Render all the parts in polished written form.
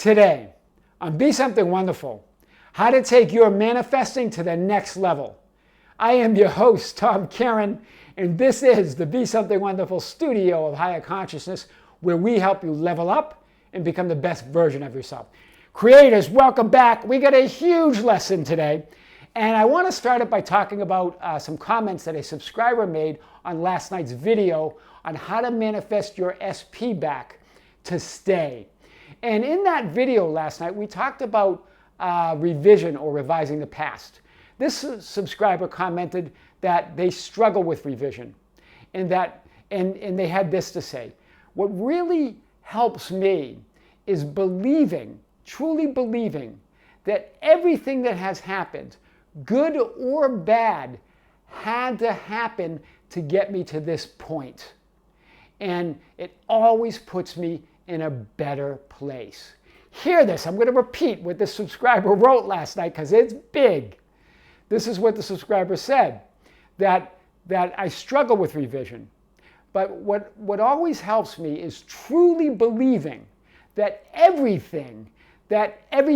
Today, on Be Something Wonderful, how to take your manifesting to the next level. I am your host, Tom Karen, and this is the Be Something Wonderful studio of higher consciousness, where we help you level up and become the best version of yourself. Creators, welcome back. We got a huge lesson today, and I want to start it by talking about some comments that a subscriber made on last night's video on how to manifest your SP back to stay. And in that video last night, we talked about revision or revising the past. This subscriber commented that they struggle with revision, and they had this to say: what really helps me is truly believing that everything that has happened, good or bad, had to happen to get me to this point. And it always puts me in a better place. Hear this. I'm going to repeat what the subscriber wrote last night because it's big. This is what the subscriber said, that I struggle with revision. But what always helps me is truly believing that every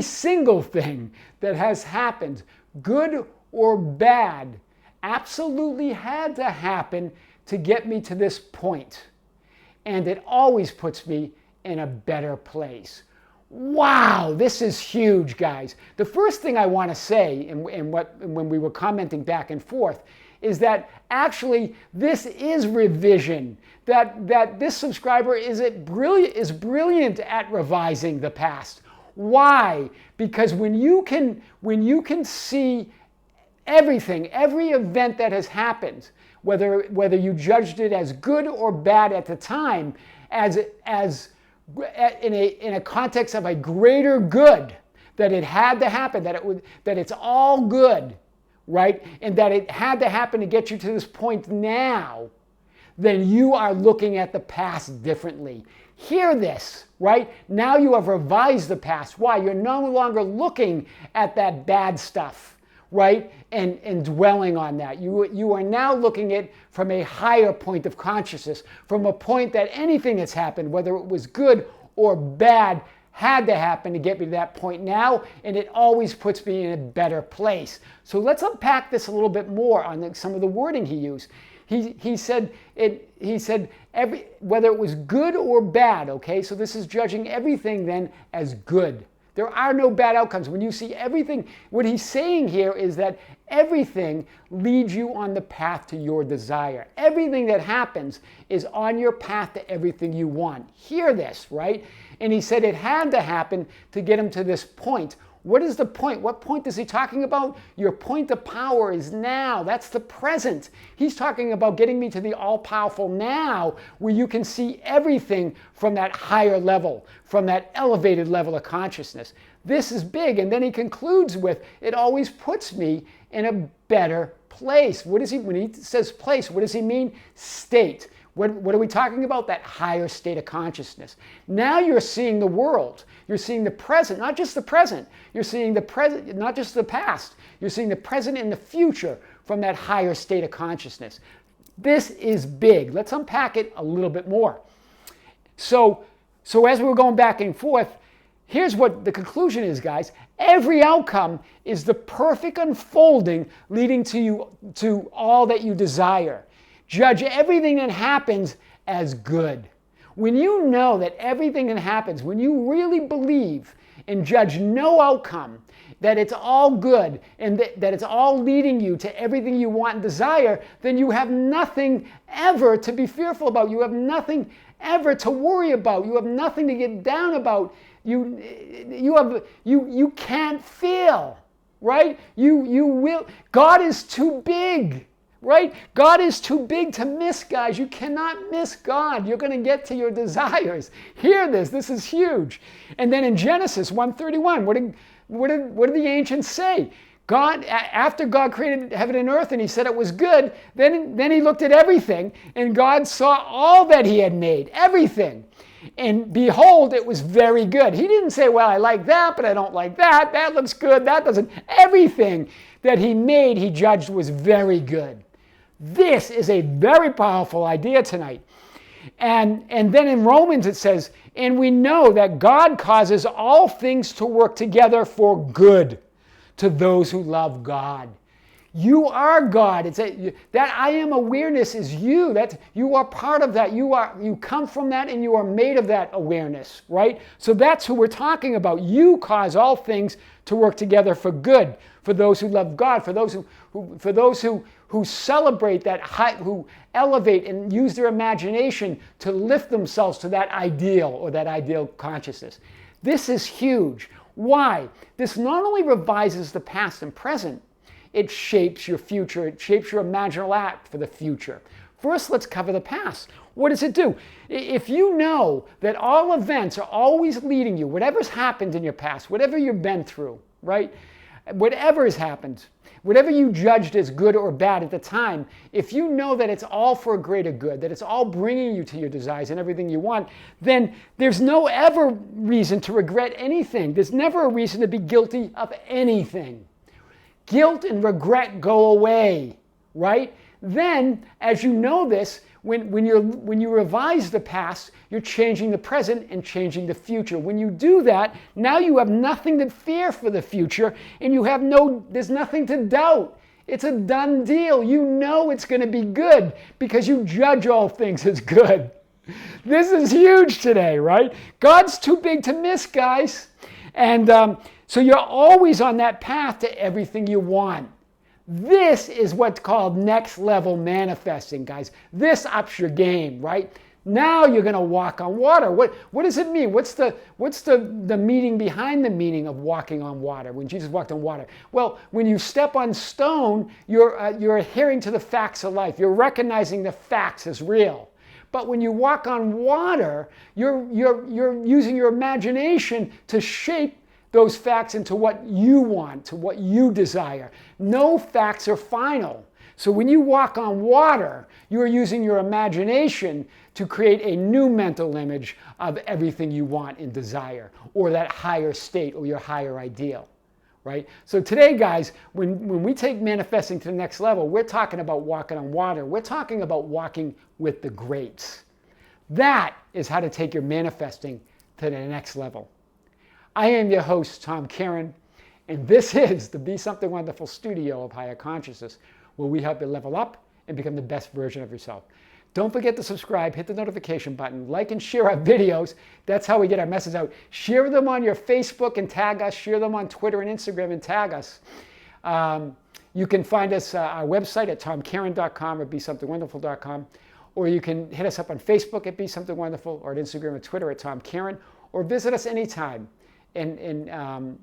single thing that has happened, good or bad, absolutely had to happen to get me to this point. And it always puts me in a better place. Wow, this is huge, guys. The first thing I want to say, when we were commenting back and forth, is that actually this is revision. That this subscriber is brilliant at revising the past. Why? Because when you can see everything, every event that has happened, whether you judged it as good or bad at the time, as in a context of a greater good, that it had to happen, that it's all good, right? And that it had to happen to get you to this point now, then you are looking at the past differently. Hear this, right? Now you have revised the past. Why? You're no longer looking at that bad stuff, right? And dwelling on that. You are now looking at it from a higher point of consciousness, from a point that anything that's happened, whether it was good or bad, had to happen to get me to that point now, and it always puts me in a better place. So let's unpack this a little bit more on some of the wording he used. He said whether it was good or bad, okay? So this is judging everything then as good. There are no bad outcomes. When you see everything, what he's saying here is that everything leads you on the path to your desire. Everything that happens is on your path to everything you want. Hear this, right? And he said it had to happen to get him to this point. What is the point? What point is he talking about? Your point of power is now. That's the present. He's talking about getting me to the all-powerful now, where you can see everything from that higher level, from that elevated level of consciousness. This is big. And then he concludes with, it always puts me in a better place. What does he, when he says place, what does he mean? State. What are we talking about? That higher state of consciousness. Now you're seeing the world. You're seeing the present, not just the present. You're seeing the present, not just the past. You're seeing the present and the future from that higher state of consciousness. This is big. Let's unpack it a little bit more. So as we were going back and forth, here's what the conclusion is, guys. Every outcome is the perfect unfolding leading to all that you desire. Judge everything that happens as good. When you know that everything that happens, when you really believe and judge no outcome, that it's all good and that it's all leading you to everything you want and desire, then you have nothing ever to be fearful about. You have nothing ever to worry about. You have nothing to get down about. You can't fail, right? You will. God is too big. Right? God is too big to miss, guys. You cannot miss God. You're going to get to your desires. Hear this. This is huge. And then in Genesis 1:31, what did the ancients say? God, after God created heaven and earth and he said it was good, then he looked at everything and God saw all that he had made, everything. And behold, it was very good. He didn't say, well, I like that, but I don't like that. That looks good. That doesn't. Everything that he made, he judged was very good. This is a very powerful idea tonight. And then in Romans it says, and we know that God causes all things to work together for good to those who love God. You are God. That I am awareness is you. That you are part of that. You come from that, and you are made of that awareness, right? So that's who we're talking about. You cause all things to work together for good for those who love God, for those who celebrate that, who elevate and use their imagination to lift themselves to that ideal or that ideal consciousness. This is huge. Why? This not only revises the past and present, it shapes your future. It shapes your imaginal act for the future. First, let's cover the past. What does it do? If you know that all events are always leading you, whatever's happened in your past, whatever you've been through, right? Whatever has happened, whatever you judged as good or bad at the time, if you know that it's all for a greater good, that it's all bringing you to your desires and everything you want, then there's no ever reason to regret anything. There's never a reason to be guilty of anything. Guilt and regret go away, right? Then, as you know this, when you revise the past, you're changing the present and changing the future. When you do that, now you have nothing to fear for the future, and there's nothing to doubt. It's a done deal. You know it's going to be good because you judge all things as good. This is huge today, right? God's too big to miss, guys. And so you're always on that path to everything you want. This is what's called next level manifesting, guys. This ups your game, right? Now you're going to walk on water. What does it mean? What's the meaning behind the meaning of walking on water when Jesus walked on water? Well, when you step on stone, you're adhering to the facts of life. You're recognizing the facts as real. But when you walk on water, you're using your imagination to shape those facts into what you want, to what you desire. No facts are final. So when you walk on water, you are using your imagination to create a new mental image of everything you want and desire, or that higher state or your higher ideal, right? So today, guys, when we take manifesting to the next level, we're talking about walking on water. We're talking about walking with the greats. That is how to take your manifesting to the next level. I am your host, Tom Karen, and this is the Be Something Wonderful studio of Higher Consciousness, where we help you level up and become the best version of yourself. Don't forget to subscribe, hit the notification button, like and share our videos. That's how we get our message out. Share them on your Facebook and tag us. Share them on Twitter and Instagram and tag us. You can find us our website at tomkaren.com or besomethingwonderful.com, or you can hit us up on Facebook at Be Something Wonderful, or at Instagram and Twitter at Tom Karen, or visit us anytime and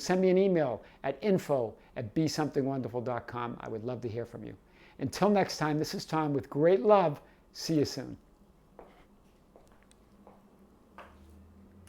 send me an email at info@besomethingwonderful.com. I would love to hear from you. Until next time, this is Tom with great love. See you soon.